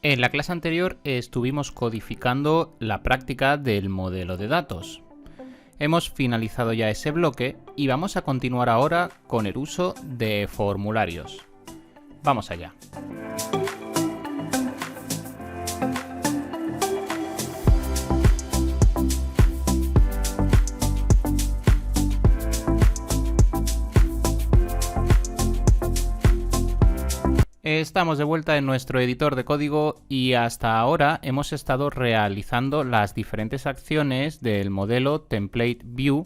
En la clase anterior estuvimos codificando la práctica del modelo de datos. Hemos finalizado ya ese bloque y vamos a continuar ahora con el uso de formularios. Vamos allá. Estamos de vuelta en nuestro editor de código y hasta ahora hemos estado realizando las diferentes acciones del modelo Template View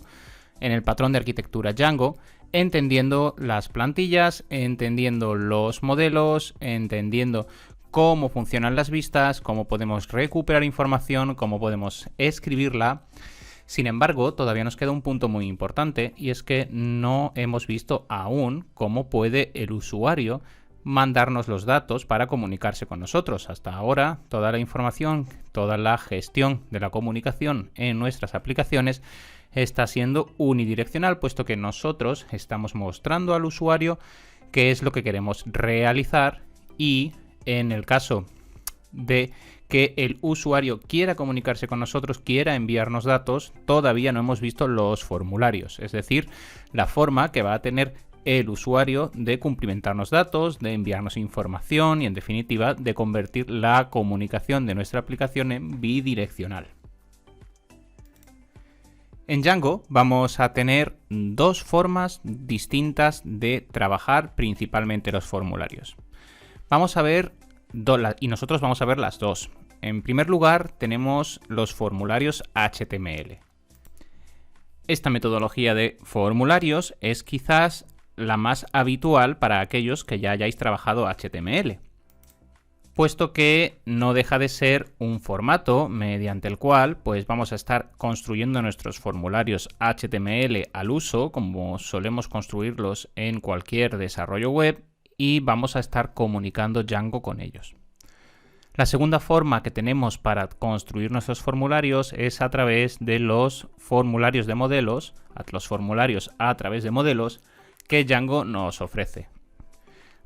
en el patrón de arquitectura Django, entendiendo las plantillas, entendiendo los modelos, entendiendo cómo funcionan las vistas, cómo podemos recuperar información, cómo podemos escribirla. Sin embargo, todavía nos queda un punto muy importante y es que no hemos visto aún cómo puede el usuario mandarnos los datos para comunicarse con nosotros. Hasta ahora, toda la información, toda la gestión de la comunicación en nuestras aplicaciones está siendo unidireccional, puesto que nosotros estamos mostrando al usuario qué es lo que queremos realizar y en el caso de que el usuario quiera comunicarse con nosotros, quiera enviarnos datos, todavía no hemos visto los formularios, es decir, la forma que va a tener el usuario de cumplimentarnos datos, de enviarnos información y en definitiva de convertir la comunicación de nuestra aplicación en bidireccional. En Django vamos a tener dos formas distintas de trabajar principalmente los formularios. Vamos a ver y nosotros vamos a ver las dos. En primer lugar tenemos los formularios HTML. Esta metodología de formularios es quizás la más habitual para aquellos que ya hayáis trabajado HTML, puesto que no deja de ser un formato mediante el cual pues vamos a estar construyendo nuestros formularios HTML al uso, como solemos construirlos en cualquier desarrollo web, y vamos a estar comunicando Django con ellos. La segunda forma que tenemos para construir nuestros formularios es a través de los formularios de modelos, los formularios a través de modelos, que Django nos ofrece.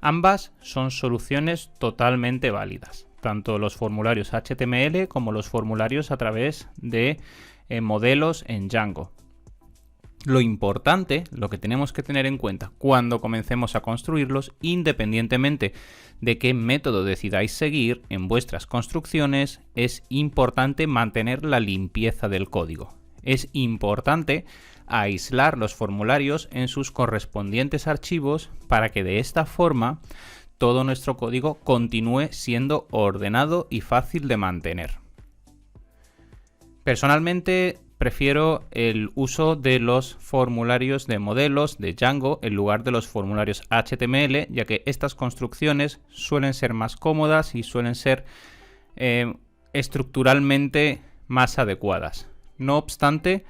Ambas son soluciones totalmente válidas, tanto los formularios HTML como los formularios a través de modelos en Django. Lo importante, lo que tenemos que tener en cuenta cuando comencemos a construirlos, independientemente de qué método decidáis seguir en vuestras construcciones, es importante mantener la limpieza del código. Es importante aislar los formularios en sus correspondientes archivos para que de esta forma todo nuestro código continúe siendo ordenado y fácil de mantener. Personalmente prefiero el uso de los formularios de modelos de Django en lugar de los formularios HTML, ya que estas construcciones suelen ser más cómodas y suelen ser estructuralmente más adecuadas. No obstante,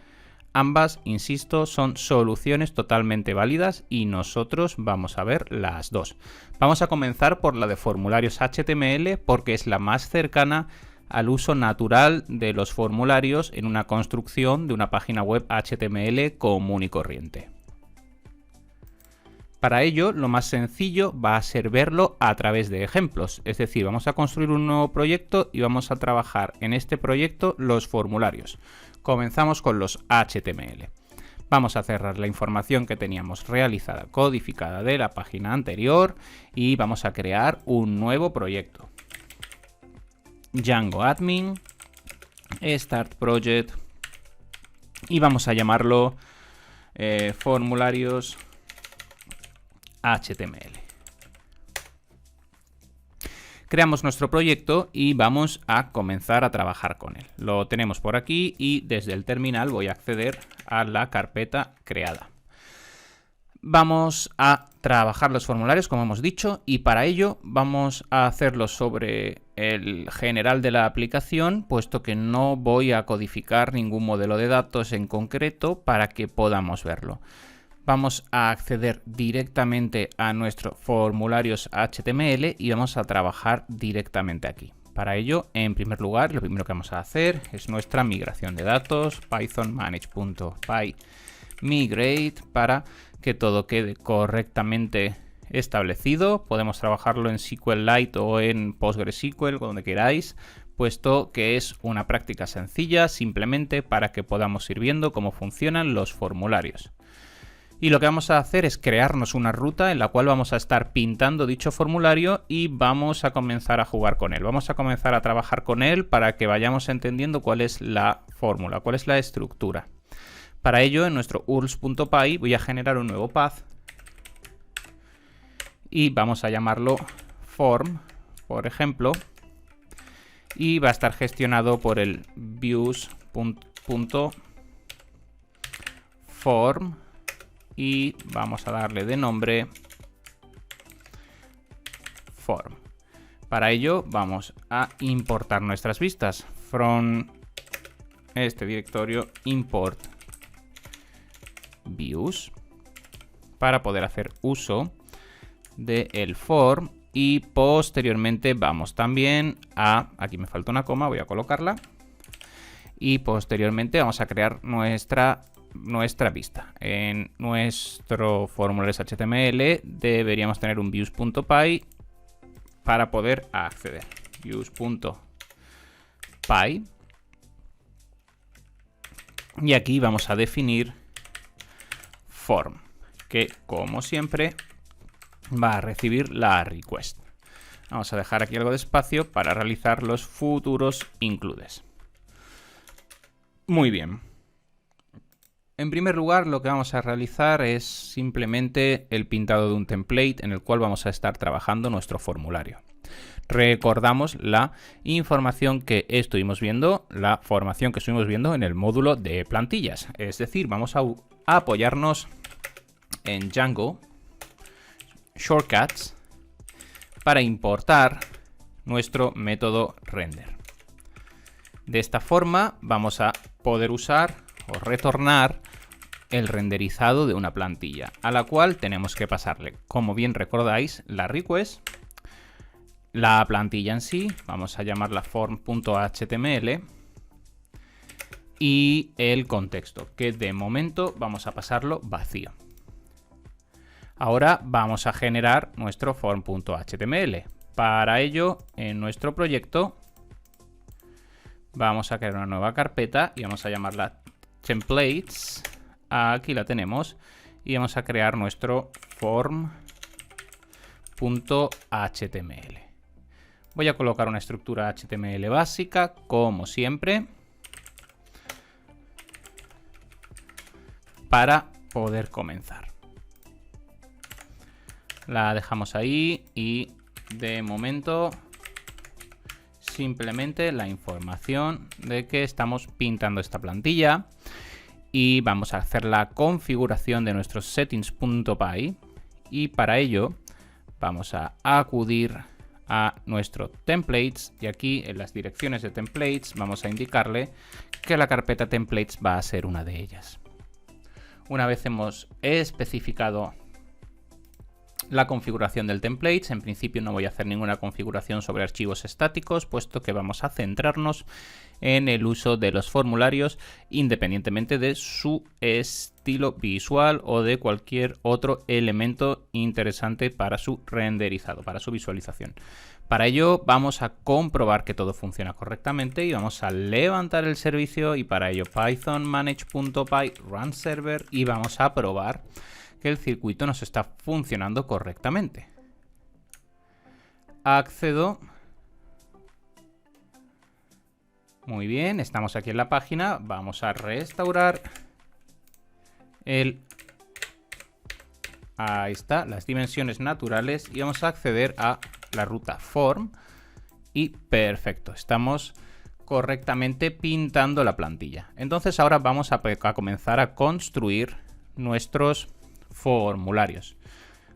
ambas, insisto, son soluciones totalmente válidas y nosotros vamos a ver las dos. Vamos a comenzar por la de formularios HTML porque es la más cercana al uso natural de los formularios en una construcción de una página web HTML común y corriente. Para ello, lo más sencillo va a ser verlo a través de ejemplos, es decir, vamos a construir un nuevo proyecto y vamos a trabajar en este proyecto los formularios. Comenzamos con los HTML. Vamos a cerrar la información que teníamos realizada, codificada de la página anterior y vamos a crear un nuevo proyecto. Django Admin, Start Project y vamos a llamarlo formularios HTML. Creamos nuestro proyecto y vamos a comenzar a trabajar con él. Lo tenemos por aquí y desde el terminal voy a acceder a la carpeta creada. Vamos a trabajar los formularios, como hemos dicho, y para ello vamos a hacerlo sobre el general de la aplicación, puesto que no voy a codificar ningún modelo de datos en concreto para que podamos verlo. Vamos a acceder directamente a nuestros formularios HTML y vamos a trabajar directamente aquí. Para ello, en primer lugar, lo primero que vamos a hacer es nuestra migración de datos, python manage.py migrate, para que todo quede correctamente establecido. Podemos trabajarlo en SQLite o en PostgreSQL, donde queráis, puesto que es una práctica sencilla simplemente para que podamos ir viendo cómo funcionan los formularios. Y lo que vamos a hacer es crearnos una ruta en la cual vamos a estar pintando dicho formulario y vamos a comenzar a jugar con él. Vamos a comenzar a trabajar con él para que vayamos entendiendo cuál es la fórmula, cuál es la estructura. Para ello, en nuestro urls.py voy a generar un nuevo path y vamos a llamarlo form, por ejemplo, y va a estar gestionado por el views.form y vamos a darle de nombre form. Para ello vamos a importar nuestras vistas from este directorio import views para poder hacer uso del form. Y posteriormente vamos también a, aquí me falta una coma, voy a colocarla, y posteriormente vamos a crear nuestra vista. En nuestro formulario HTML deberíamos tener un views.py para poder acceder. Views.py. Y aquí vamos a definir form, que como siempre va a recibir la request. Vamos a dejar aquí algo de espacio para realizar los futuros includes. Muy bien. En primer lugar, lo que vamos a realizar es simplemente el pintado de un template en el cual vamos a estar trabajando nuestro formulario. Recordamos la información que estuvimos viendo, la formación que estuvimos viendo en el módulo de plantillas. Es decir, vamos a apoyarnos en Django Shortcuts para importar nuestro método render. De esta forma vamos a poder usar o retornar el renderizado de una plantilla, a la cual tenemos que pasarle, como bien recordáis, la request, la plantilla en sí, vamos a llamarla form.html, y el contexto, que de momento vamos a pasarlo vacío. Ahora vamos a generar nuestro form.html. Para ello, en nuestro proyecto vamos a crear una nueva carpeta y vamos a llamarla templates. Aquí la tenemos y vamos a crear nuestro form.html. Voy a colocar una estructura HTML básica, como siempre, para poder comenzar. La dejamos ahí y de momento simplemente la información de que estamos pintando esta plantilla y vamos a hacer la configuración de nuestros settings.py y para ello vamos a acudir a nuestro templates y aquí en las direcciones de templates vamos a indicarle que la carpeta templates va a ser una de ellas. Una vez hemos especificado la configuración del template, en principio no voy a hacer ninguna configuración sobre archivos estáticos, puesto que vamos a centrarnos en el uso de los formularios independientemente de su estilo visual o de cualquier otro elemento interesante para su renderizado, para su visualización. Para ello vamos a comprobar que todo funciona correctamente y vamos a levantar el servicio y para ello python manage.py run server y vamos a probar que el circuito nos está funcionando correctamente. Accedo. Muy bien, estamos aquí en la página. Vamos a restaurar ahí está, las dimensiones naturales y vamos a acceder a la ruta form y perfecto, estamos correctamente pintando la plantilla. Entonces ahora vamos a comenzar a construir nuestros formularios.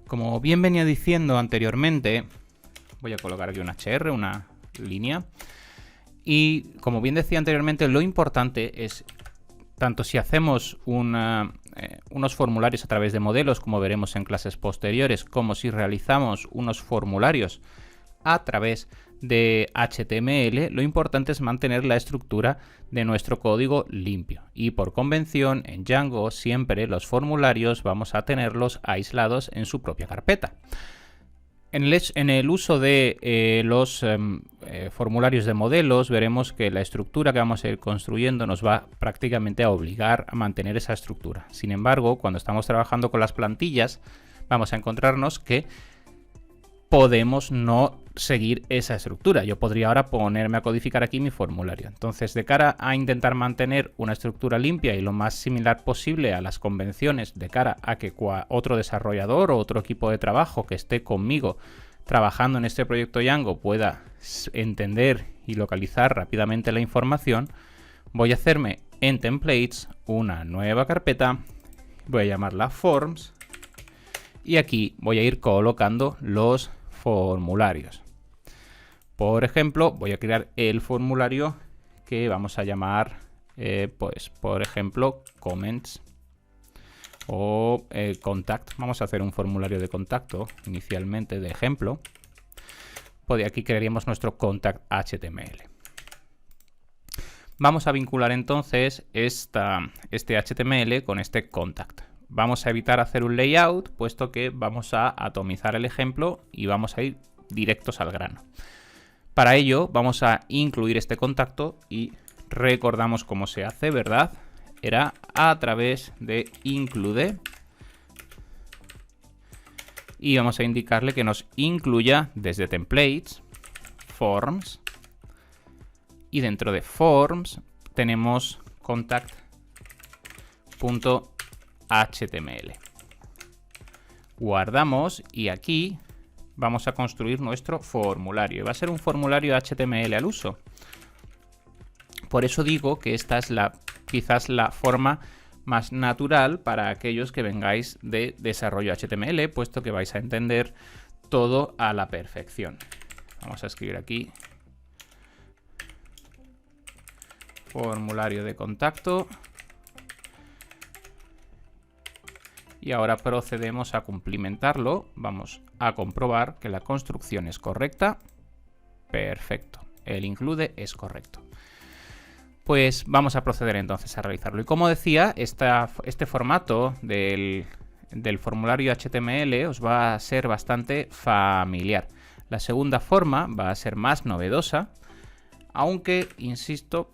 Como bien venía diciendo anteriormente, voy a colocar aquí un HR, una línea, y como bien decía anteriormente, lo importante es, tanto si hacemos unos formularios a través de modelos, como veremos en clases posteriores, como si realizamos unos formularios a través de HTML, lo importante es mantener la estructura de nuestro código limpio. Y por convención, en Django siempre los formularios vamos a tenerlos aislados en su propia carpeta. En el uso de los formularios de modelos, veremos que la estructura que vamos a ir construyendo nos va prácticamente a obligar a mantener esa estructura. Sin embargo, cuando estamos trabajando con las plantillas, vamos a encontrarnos que podemos no seguir esa estructura. Yo podría ahora ponerme a codificar aquí mi formulario. Entonces, de cara a intentar mantener una estructura limpia y lo más similar posible a las convenciones, de cara a que otro desarrollador o otro equipo de trabajo que esté conmigo trabajando en este proyecto Django pueda entender y localizar rápidamente la información, voy a hacerme en Templates una nueva carpeta, voy a llamarla Forms, y aquí voy a ir colocando los formularios. Por ejemplo, voy a crear el formulario que vamos a llamar, pues, por ejemplo, Comments o Contact. Vamos a hacer un formulario de contacto inicialmente de ejemplo. Pues aquí crearíamos nuestro Contact HTML. Vamos a vincular entonces este HTML con este Contact. Vamos a evitar hacer un layout, puesto que vamos a atomizar el ejemplo y vamos a ir directos al grano. Para ello vamos a incluir este contacto y recordamos cómo se hace, ¿verdad? Era a través de include y vamos a indicarle que nos incluya desde Templates, Forms, y dentro de Forms tenemos contact.html. Guardamos y aquí vamos a construir nuestro formulario. Va a ser un formulario HTML al uso. Por eso digo que esta es quizás la forma más natural para aquellos que vengáis de desarrollo HTML, puesto que vais a entender todo a la perfección. Vamos a escribir aquí formulario de contacto. Y ahora procedemos a cumplimentarlo. Vamos a comprobar que la construcción es correcta. Perfecto. El include es correcto. Pues vamos a proceder entonces a realizarlo. Y como decía, este formato del formulario HTML os va a ser bastante familiar. La segunda forma va a ser más novedosa, aunque, insisto,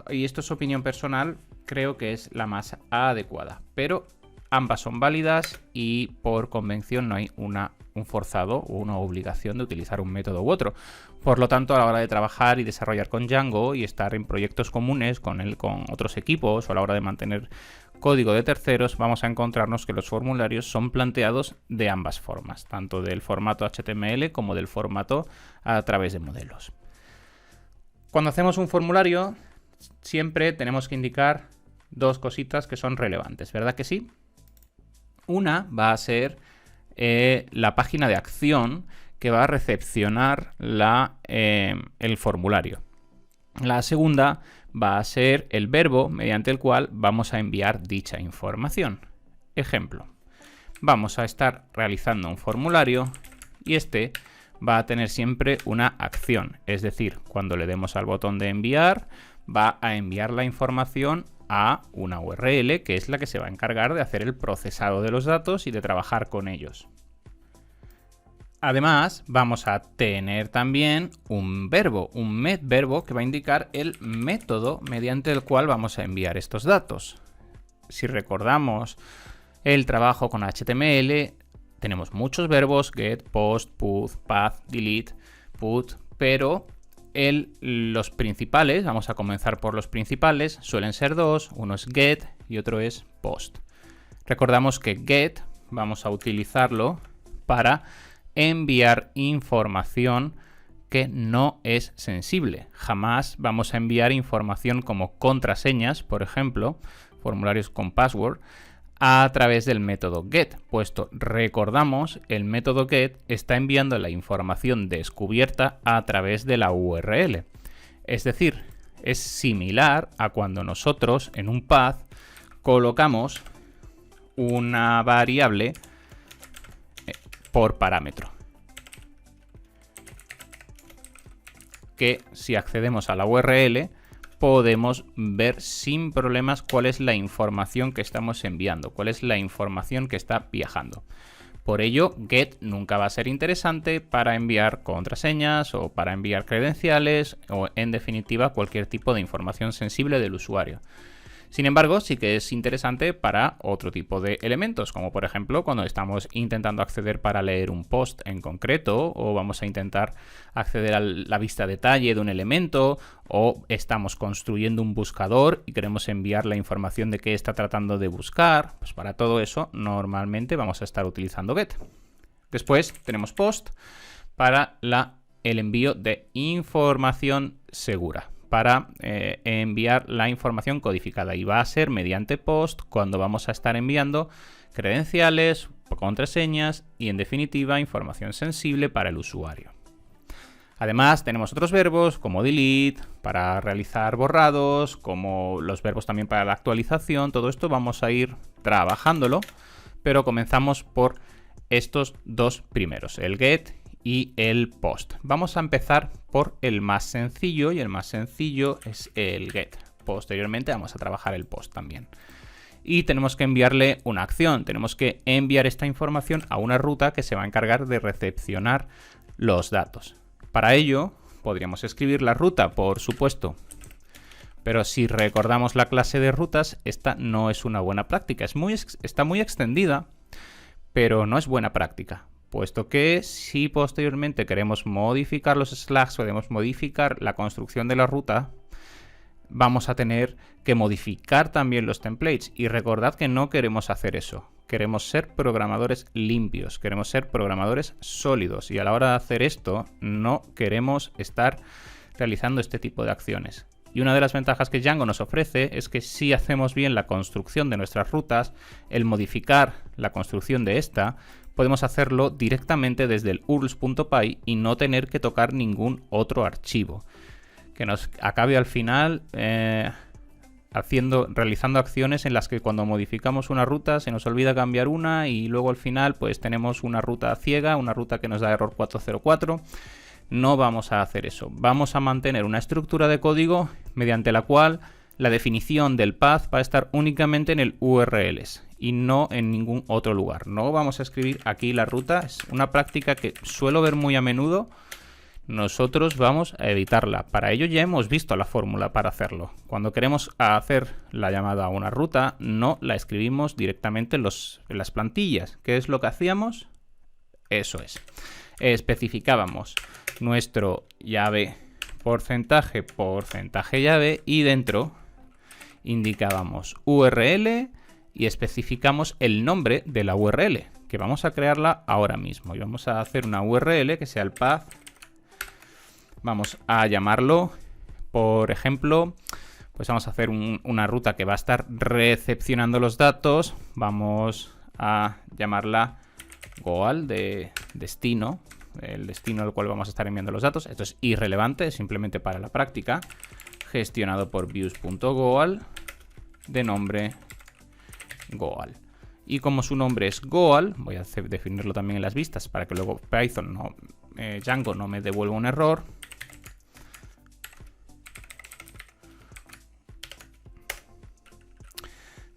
y esto es opinión personal, creo que es la más adecuada. Pero ambas son válidas y por convención no hay un forzado o una obligación de utilizar un método u otro. Por lo tanto, a la hora de trabajar y desarrollar con Django y estar en proyectos comunes con otros equipos o a la hora de mantener código de terceros, vamos a encontrarnos que los formularios son planteados de ambas formas, tanto del formato HTML como del formato a través de modelos. Cuando hacemos un formulario, siempre tenemos que indicar dos cositas que son relevantes, ¿verdad que sí? Una va a ser la página de acción que va a recepcionar el formulario. La segunda va a ser el verbo mediante el cual vamos a enviar dicha información. Ejemplo, vamos a estar realizando un formulario y este va a tener siempre una acción, es decir, cuando le demos al botón de enviar, va a enviar la información a una URL que es la que se va a encargar de hacer el procesado de los datos y de trabajar con ellos. Además, vamos a tener también un verbo, un metverbo que va a indicar el método mediante el cual vamos a enviar estos datos. Si recordamos el trabajo con HTML, tenemos muchos verbos, get, post, put, path, delete, put, pero los principales, vamos a comenzar por los principales, suelen ser dos, uno es get y otro es post. Recordamos que get vamos a utilizarlo para enviar información que no es sensible. Jamás vamos a enviar información como contraseñas, por ejemplo, formularios con password, a través del método get, puesto recordamos el método get está enviando la información descubierta a través de la URL. Es decir, es similar a cuando nosotros en un path colocamos una variable por parámetro. que si accedemos a la URL podemos ver sin problemas cuál es la información que estamos enviando, cuál es la información que está viajando. Por ello, get nunca va a ser interesante para enviar contraseñas o para enviar credenciales o, en definitiva, cualquier tipo de información sensible del usuario. Sin embargo, sí que es interesante para otro tipo de elementos, como por ejemplo cuando estamos intentando acceder para leer un post en concreto, o vamos a intentar acceder a la vista detalle de un elemento, o estamos construyendo un buscador y queremos enviar la información de qué está tratando de buscar. Pues para todo eso normalmente vamos a estar utilizando get. Después tenemos post para el envío de información segura, para enviar la información codificada, y va a ser mediante post cuando vamos a estar enviando credenciales, contraseñas y, en definitiva, información sensible para el usuario. Además, tenemos otros verbos como delete para realizar borrados, como los verbos también para la actualización. Todo esto vamos a ir trabajándolo, pero comenzamos por estos dos primeros, el get y el post. Vamos a empezar por el más sencillo, y el más sencillo es el get. Posteriormente vamos a trabajar el post también. Y tenemos que enviarle una acción. Tenemos que enviar esta información a una ruta que se va a encargar de recepcionar los datos. Para ello podríamos escribir la ruta, por supuesto. Pero si recordamos la clase de rutas, esta no es una buena práctica. Está muy extendida, pero no es buena práctica, puesto que si posteriormente queremos modificar los slash, podemos modificar la construcción de la ruta, vamos a tener que modificar también los templates. Y recordad que no queremos hacer eso. Queremos ser programadores limpios, queremos ser programadores sólidos, y a la hora de hacer esto no queremos estar realizando este tipo de acciones. Y una de las ventajas que Django nos ofrece es que si hacemos bien la construcción de nuestras rutas, el modificar la construcción de esta, podemos hacerlo directamente desde el urls.py y no tener que tocar ningún otro archivo, que nos acabe al final realizando acciones en las que cuando modificamos una ruta se nos olvida cambiar una, y luego al final pues tenemos una ruta ciega, una ruta que nos da error 404. No vamos a hacer eso. Vamos a mantener una estructura de código mediante la cual la definición del path va a estar únicamente en el URLs y no en ningún otro lugar. No vamos a escribir aquí la ruta. Es una práctica que suelo ver muy a menudo. Nosotros vamos a evitarla. Para ello ya hemos visto la fórmula para hacerlo. Cuando queremos hacer la llamada a una ruta, no la escribimos directamente en las plantillas. ¿Qué es lo que hacíamos? Eso es. Especificábamos nuestro llave porcentaje llave, y dentro indicábamos URL y especificamos el nombre de la URL, que vamos a crearla ahora mismo. Y vamos a hacer una URL que sea el path. Vamos a llamarlo, por ejemplo, pues vamos a hacer una ruta que va a estar recepcionando los datos. Vamos a llamarla goal, de destino, el destino al cual vamos a estar enviando los datos. Esto es irrelevante, simplemente para la práctica. Gestionado por views.goal, de nombre goal. Y como su nombre es goal, voy a definirlo también en las vistas para que luego Django no me devuelva un error.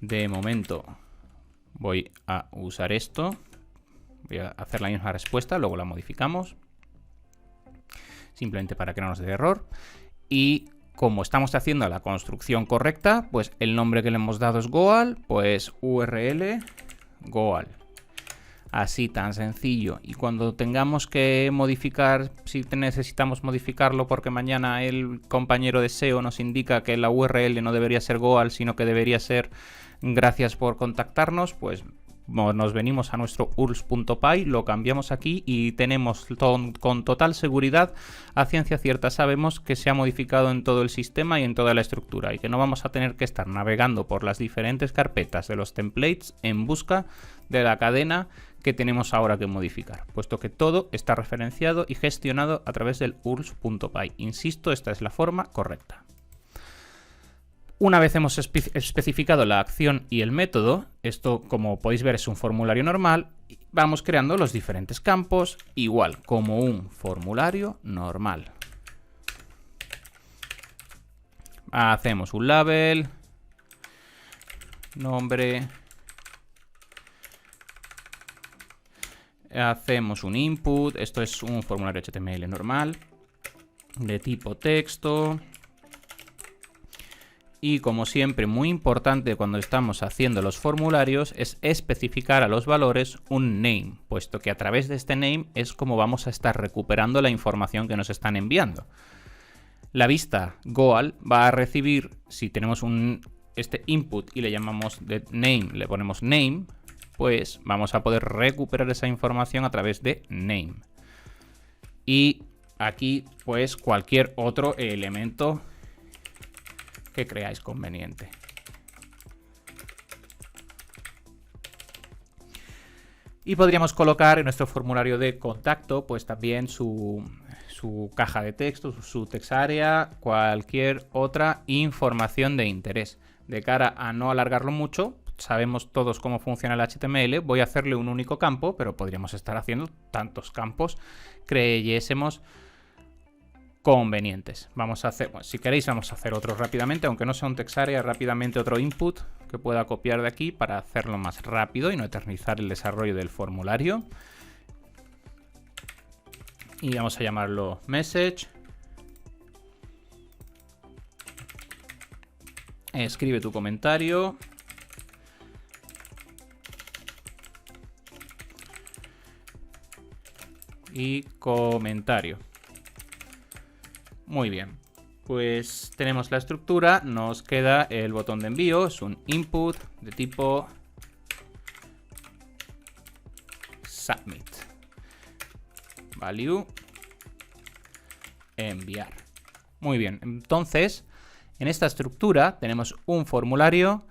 De momento voy a usar esto. Voy a hacer la misma respuesta, luego la modificamos, simplemente para que no nos dé error. Y como estamos haciendo la construcción correcta, pues el nombre que le hemos dado es goal, pues URL goal. Así, tan sencillo. Y cuando tengamos que modificar, si necesitamos modificarlo porque mañana el compañero de SEO nos indica que la URL no debería ser goal, sino que debería ser gracias por contactarnos, pues nos venimos a nuestro urls.py, lo cambiamos aquí y tenemos con total seguridad, a ciencia cierta sabemos que se ha modificado en todo el sistema y en toda la estructura, y que no vamos a tener que estar navegando por las diferentes carpetas de los templates en busca de la cadena que tenemos ahora que modificar, puesto que todo está referenciado y gestionado a través del urls.py. Insisto, esta es la forma correcta. Una vez hemos especificado la acción y el método, esto como podéis ver es un formulario normal, vamos creando los diferentes campos igual como un formulario normal. Hacemos un label, nombre, hacemos un input, esto es un formulario HTML normal, de tipo texto. Y como siempre, muy importante cuando estamos haciendo los formularios es especificar a los valores un name, puesto que a través de este name es como vamos a estar recuperando la información que nos están enviando. La vista Goal va a recibir, si tenemos este input y le llamamos de name, le ponemos name, pues vamos a poder recuperar esa información a través de name. Y aquí pues cualquier otro elemento que creáis conveniente. Y podríamos colocar en nuestro formulario de contacto pues también su caja de texto, su text area, cualquier otra información de interés. De cara a no alargarlo mucho, sabemos todos cómo funciona el HTML, voy a hacerle un único campo, pero podríamos estar haciendo tantos campos creyésemos convenientes. Vamos a hacer, bueno, si queréis vamos a hacer otro rápidamente, aunque no sea un text area, rápidamente otro input que pueda copiar de aquí para hacerlo más rápido y no eternizar el desarrollo del formulario. Y vamos a llamarlo message. Escribe tu comentario. Y comentario. Muy bien, pues tenemos la estructura, nos queda el botón de envío, es un input de tipo submit. Value, enviar. Muy bien, entonces en esta estructura tenemos un formulario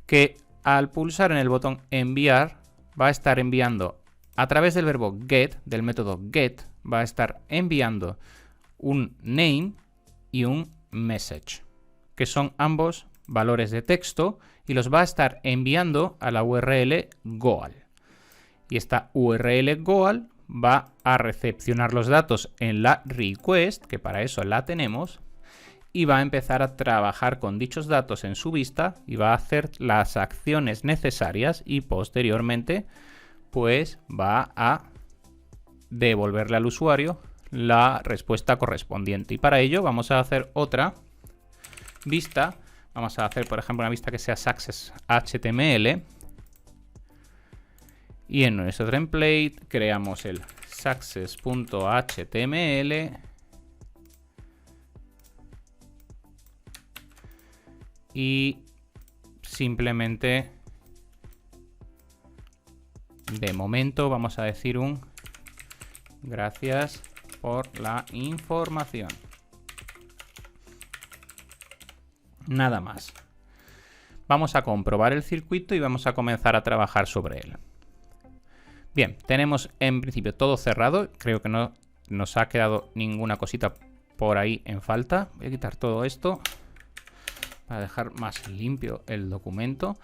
que al pulsar en el botón enviar va a estar enviando a través del verbo get, del método get, va a estar enviando un name y un message, que son ambos valores de texto, y los va a estar enviando a la URL Goal. Y esta URL Goal va a recepcionar los datos en la request, que para eso la tenemos, y va a empezar a trabajar con dichos datos en su vista y va a hacer las acciones necesarias y posteriormente pues va a devolverle al usuario la respuesta correspondiente. Y para ello vamos a hacer otra vista. Vamos a hacer, por ejemplo, una vista que sea success HTML. Y en nuestro template creamos el success.html. Y simplemente, de momento, vamos a decir un gracias por la información. Nada más. Vamos a comprobar el circuito y vamos a comenzar a trabajar sobre él. Bien, tenemos en principio todo cerrado. Creo que no nos ha quedado ninguna cosita por ahí en falta. Voy a quitar todo esto para dejar más limpio el documento.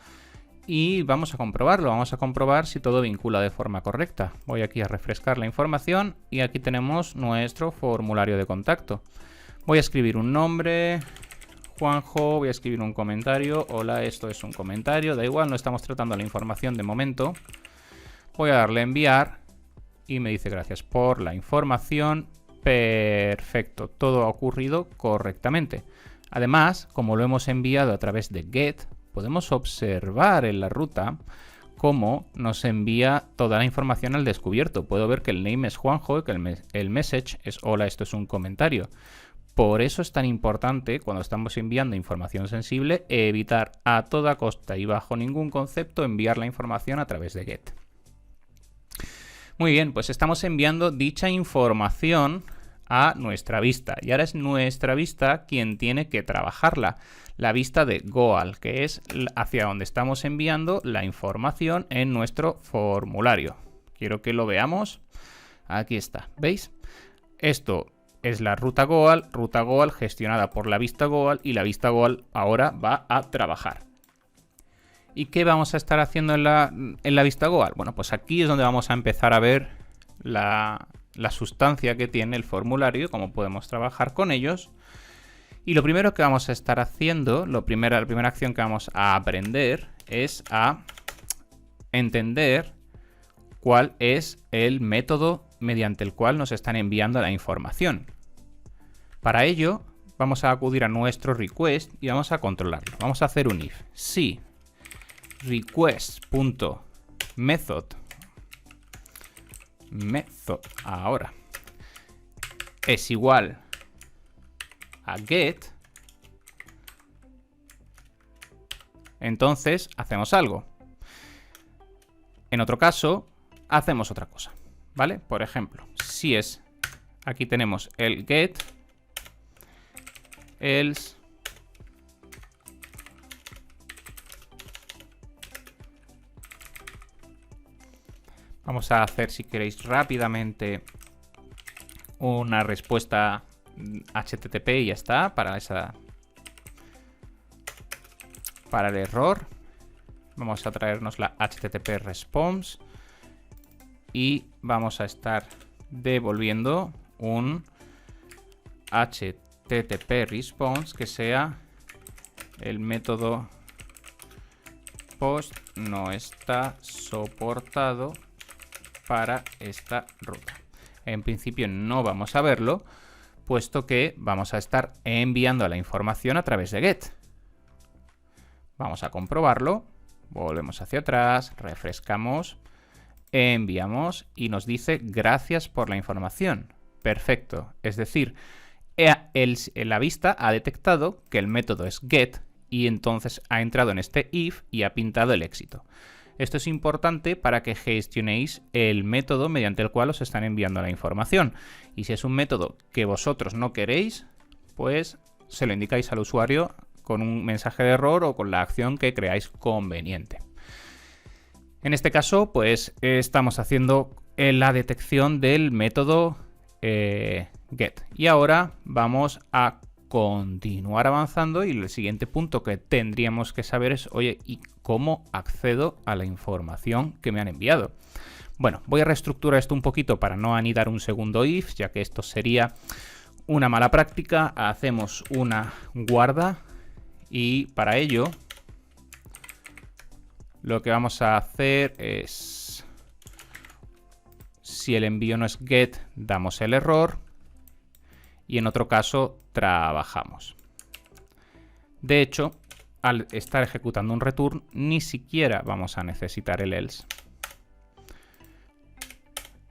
Y vamos a comprobarlo, vamos a comprobar si todo vincula de forma correcta. Voy aquí a refrescar la información y aquí tenemos nuestro formulario de contacto. Voy a escribir un nombre, Juanjo, voy a escribir un comentario. Hola, esto es un comentario, da igual, no estamos tratando la información de momento. Voy a darle a enviar y me dice gracias por la información. Perfecto, todo ha ocurrido correctamente. Además, como lo hemos enviado a través de get, podemos observar en la ruta cómo nos envía toda la información al descubierto. Puedo ver que el name es Juanjo y que el message es hola, esto es un comentario. Por eso es tan importante, cuando estamos enviando información sensible, evitar a toda costa y bajo ningún concepto enviar la información a través de get. Muy bien, pues estamos enviando dicha información a nuestra vista. Y ahora es nuestra vista quien tiene que trabajarla. La vista de Goal, que es hacia donde estamos enviando la información en nuestro formulario. Quiero que lo veamos. Aquí está, ¿veis? Esto es la ruta Goal gestionada por la vista Goal, y la vista Goal ahora va a trabajar. ¿Y qué vamos a estar haciendo en la vista Goal? Bueno, pues aquí es donde vamos a empezar a ver la sustancia que tiene el formulario, cómo podemos trabajar con ellos. Y lo primero que vamos a estar haciendo, la primera acción que vamos a aprender es a entender cuál es el método mediante el cual nos están enviando la información. Para ello, vamos a acudir a nuestro request y vamos a controlarlo. Vamos a hacer un if. Si request.method ahora es igual a get, entonces hacemos algo. En otro caso, hacemos otra cosa, ¿vale? Por ejemplo, si es, aquí tenemos el get, else, vamos a hacer, si queréis, rápidamente una respuesta HTTP y ya está, para el error. Vamos a traernos la HTTP response y vamos a estar devolviendo un HTTP response que sea el método post no está soportado para esta ruta. En principio no vamos a verlo, puesto que vamos a estar enviando la información a través de get. Vamos a comprobarlo, volvemos hacia atrás, refrescamos, enviamos y nos dice gracias por la información. Perfecto, es decir, la vista ha detectado que el método es get y entonces ha entrado en este if y ha pintado el éxito. Esto es importante para que gestionéis el método mediante el cual os están enviando la información. Y si es un método que vosotros no queréis, pues se lo indicáis al usuario con un mensaje de error o con la acción que creáis conveniente. En este caso, pues estamos haciendo la detección del método get. Y ahora vamos a continuar avanzando y el siguiente punto que tendríamos que saber es, oye, ¿y cómo accedo a la información que me han enviado? Bueno, voy a reestructurar esto un poquito para no anidar un segundo if, ya que esto sería una mala práctica. Hacemos una guarda y para ello lo que vamos a hacer es, si el envío no es get, damos el error. Y en otro caso, trabajamos. De hecho, al estar ejecutando un return, ni siquiera vamos a necesitar el else.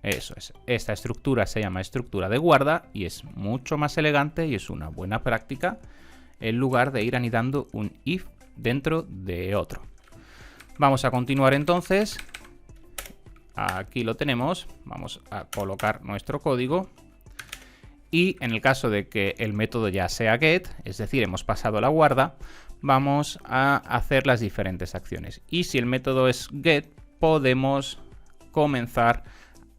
Eso es. Esta estructura se llama estructura de guarda y es mucho más elegante y es una buena práctica en lugar de ir anidando un if dentro de otro. Vamos a continuar entonces. Aquí lo tenemos. Vamos a colocar nuestro código. Y en el caso de que el método ya sea get, es decir, hemos pasado la guarda, vamos a hacer las diferentes acciones. Y si el método es get, podemos comenzar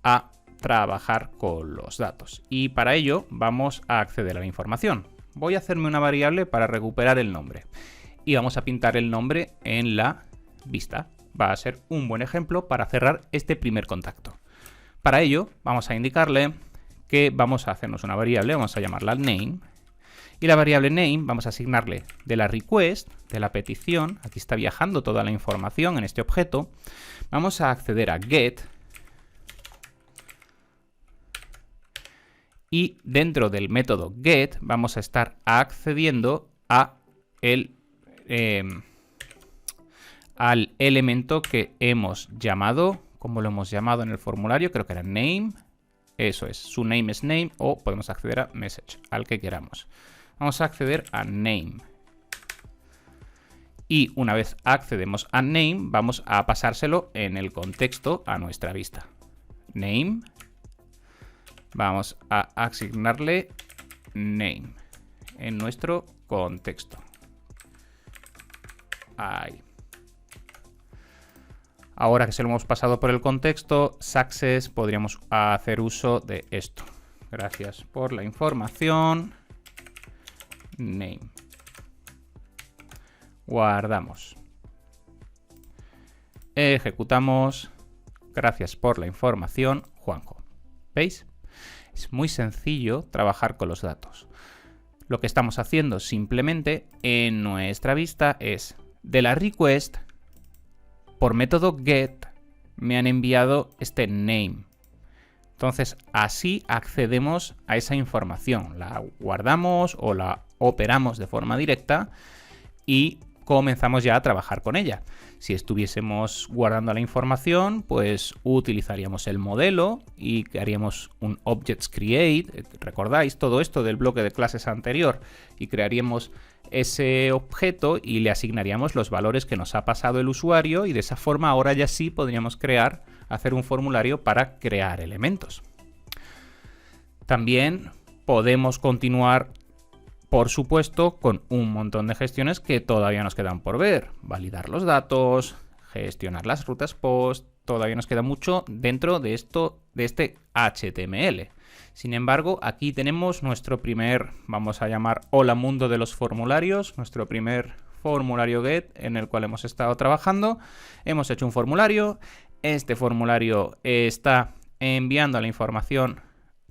a trabajar con los datos. Y para ello vamos a acceder a la información. Voy a hacerme una variable para recuperar el nombre. Y vamos a pintar el nombre en la vista. Va a ser un buen ejemplo para cerrar este primer contacto. Para ello vamos a indicarle que vamos a hacernos una variable, vamos a llamarla name, y la variable name vamos a asignarle de la request, de la petición, aquí está viajando toda la información en este objeto, vamos a acceder a get, y dentro del método get vamos a estar accediendo a al elemento que hemos llamado, como lo hemos llamado en el formulario, creo que era name. Eso es, su name es name o podemos acceder a message, al que queramos. Vamos a acceder a name. Y una vez accedemos a name, vamos a pasárselo en el contexto a nuestra vista. Name. Vamos a asignarle name en nuestro contexto. Ahí. Ahora que se lo hemos pasado por el contexto, success, podríamos hacer uso de esto. Gracias por la información. Name. Guardamos. Ejecutamos. Gracias por la información, Juanjo. ¿Veis? Es muy sencillo trabajar con los datos. lo que estamos haciendo simplemente en nuestra vista es de la request, por método get, me han enviado este name. Entonces, así accedemos a esa información. La guardamos o la operamos de forma directa y comenzamos ya a trabajar con ella. Si estuviésemos guardando la información, pues utilizaríamos el modelo y haríamos un objects create. ¿Recordáis todo esto del bloque de clases anterior? Y crearíamos ese objeto y le asignaríamos los valores que nos ha pasado el usuario, y de esa forma ahora ya sí podríamos hacer un formulario para crear elementos. También podemos continuar, por supuesto, con un montón de gestiones que todavía nos quedan por ver. Validar los datos, gestionar las rutas post, todavía nos queda mucho dentro de este HTML. Sin embargo, aquí tenemos nuestro primer, vamos a llamar hola mundo de los formularios, nuestro primer formulario get en el cual hemos estado trabajando. Hemos hecho un formulario, este formulario está enviando la información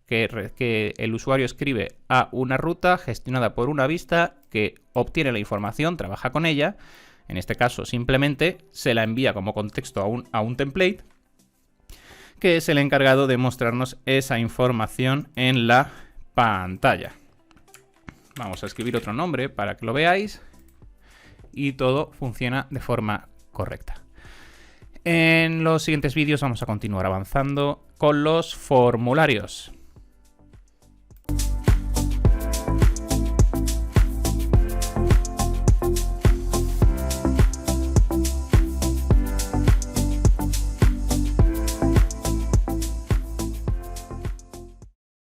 que el usuario escribe a una ruta gestionada por una vista que obtiene la información, trabaja con ella. En este caso simplemente se la envía como contexto a un template que es el encargado de mostrarnos esa información en la pantalla. Vamos a escribir otro nombre para que lo veáis y todo funciona de forma correcta. En los siguientes vídeos vamos a continuar avanzando con los formularios.